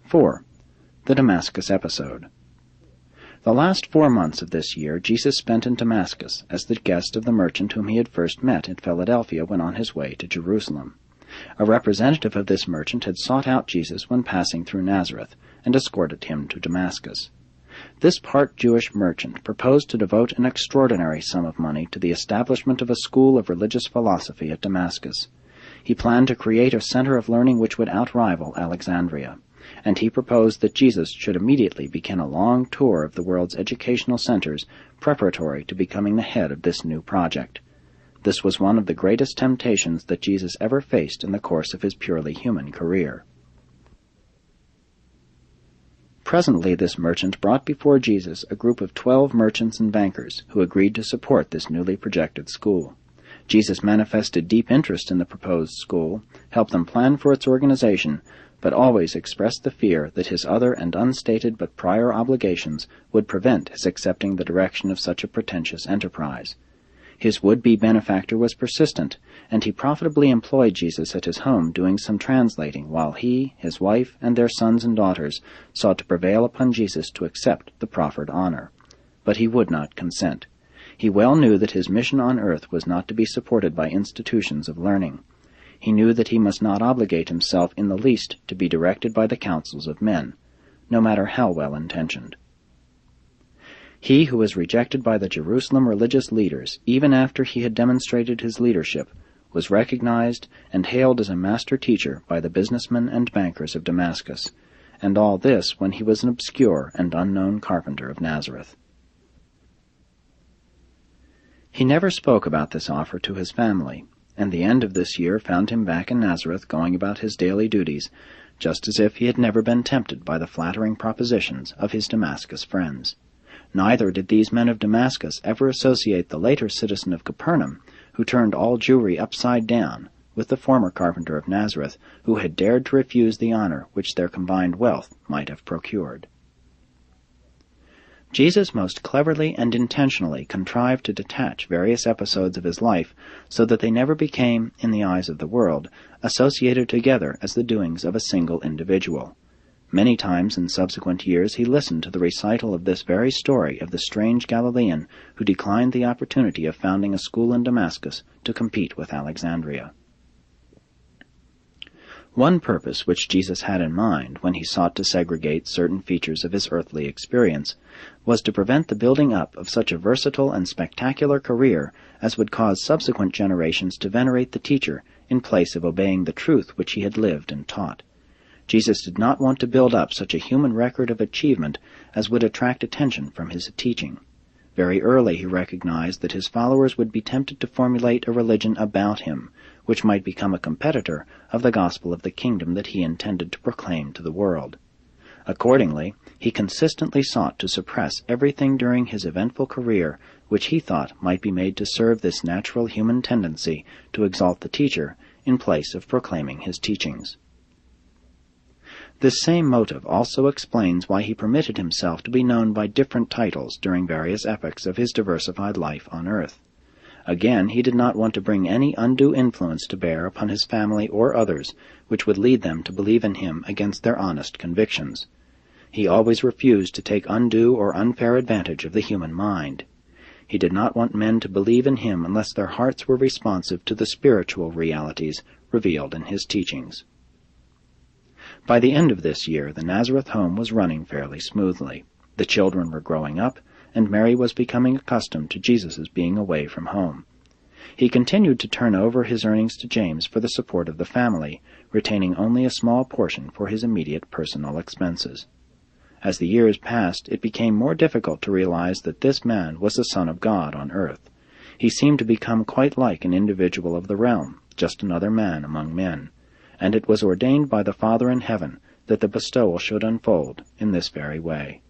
4. The Damascus episode. The last 4 months of this year Jesus spent in Damascus as the guest of the merchant whom he had first met at Philadelphia when on his way to Jerusalem. A representative of this merchant had sought out Jesus when passing through Nazareth and escorted him to Damascus. This part Jewish merchant proposed to devote an extraordinary sum of money to the establishment of a school of religious philosophy at Damascus. He planned to create a center of learning which would outrival Alexandria, and he proposed that Jesus should immediately begin a long tour of the world's educational centers preparatory to becoming the head of this new project. This was one of the greatest temptations that Jesus ever faced in the course of his purely human career. Presently this merchant brought before Jesus a group of 12 merchants and bankers who agreed to support this newly projected school. Jesus manifested deep interest in the proposed school, helped them plan for its organization, but always expressed the fear that his other and unstated but prior obligations would prevent his accepting the direction of such a pretentious enterprise. His would-be benefactor was persistent, and he profitably employed Jesus at his home doing some translating, while he, his wife, and their sons and daughters sought to prevail upon Jesus to accept the proffered honor. But he would not consent. He well knew that his mission on earth was not to be supported by institutions of learning. He knew that he must not obligate himself in the least to be directed by the counsels of men, no matter how well-intentioned. He who was rejected by the Jerusalem religious leaders, even after he had demonstrated his leadership, was recognized and hailed as a master teacher by the businessmen and bankers of Damascus, and all this when he was an obscure and unknown carpenter of Nazareth. He never spoke about this offer to his family, and the end of this year found him back in Nazareth going about his daily duties, just as if he had never been tempted by the flattering propositions of his Damascus friends. Neither did these men of Damascus ever associate the later citizen of Capernaum, who turned all Jewry upside down, with the former carpenter of Nazareth, who had dared to refuse the honor which their combined wealth might have procured. Jesus most cleverly and intentionally contrived to detach various episodes of his life so that they never became, in the eyes of the world, associated together as the doings of a single individual. Many times in subsequent years he listened to the recital of this very story of the strange Galilean who declined the opportunity of founding a school in Damascus to compete with Alexandria. One purpose which Jesus had in mind when he sought to segregate certain features of his earthly experience was to prevent the building up of such a versatile and spectacular career as would cause subsequent generations to venerate the teacher in place of obeying the truth which he had lived and taught. Jesus did not want to build up such a human record of achievement as would attract attention from his teaching. Very early he recognized that his followers would be tempted to formulate a religion about him, which might become a competitor of the gospel of the kingdom that he intended to proclaim to the world. Accordingly, he consistently sought to suppress everything during his eventful career which he thought might be made to serve this natural human tendency to exalt the teacher in place of proclaiming his teachings. This same motive also explains why he permitted himself to be known by different titles during various epochs of his diversified life on earth. Again, he did not want to bring any undue influence to bear upon his family or others, which would lead them to believe in him against their honest convictions. He always refused to take undue or unfair advantage of the human mind. He did not want men to believe in him unless their hearts were responsive to the spiritual realities revealed in his teachings. By the end of this year, the Nazareth home was running fairly smoothly. The children were growing up, and Mary was becoming accustomed to Jesus' being away from home. He continued to turn over his earnings to James for the support of the family, retaining only a small portion for his immediate personal expenses. As the years passed, it became more difficult to realize that this man was the Son of God on earth. He seemed to become quite like an individual of the realm, just another man among men, and it was ordained by the Father in heaven that the bestowal should unfold in this very way.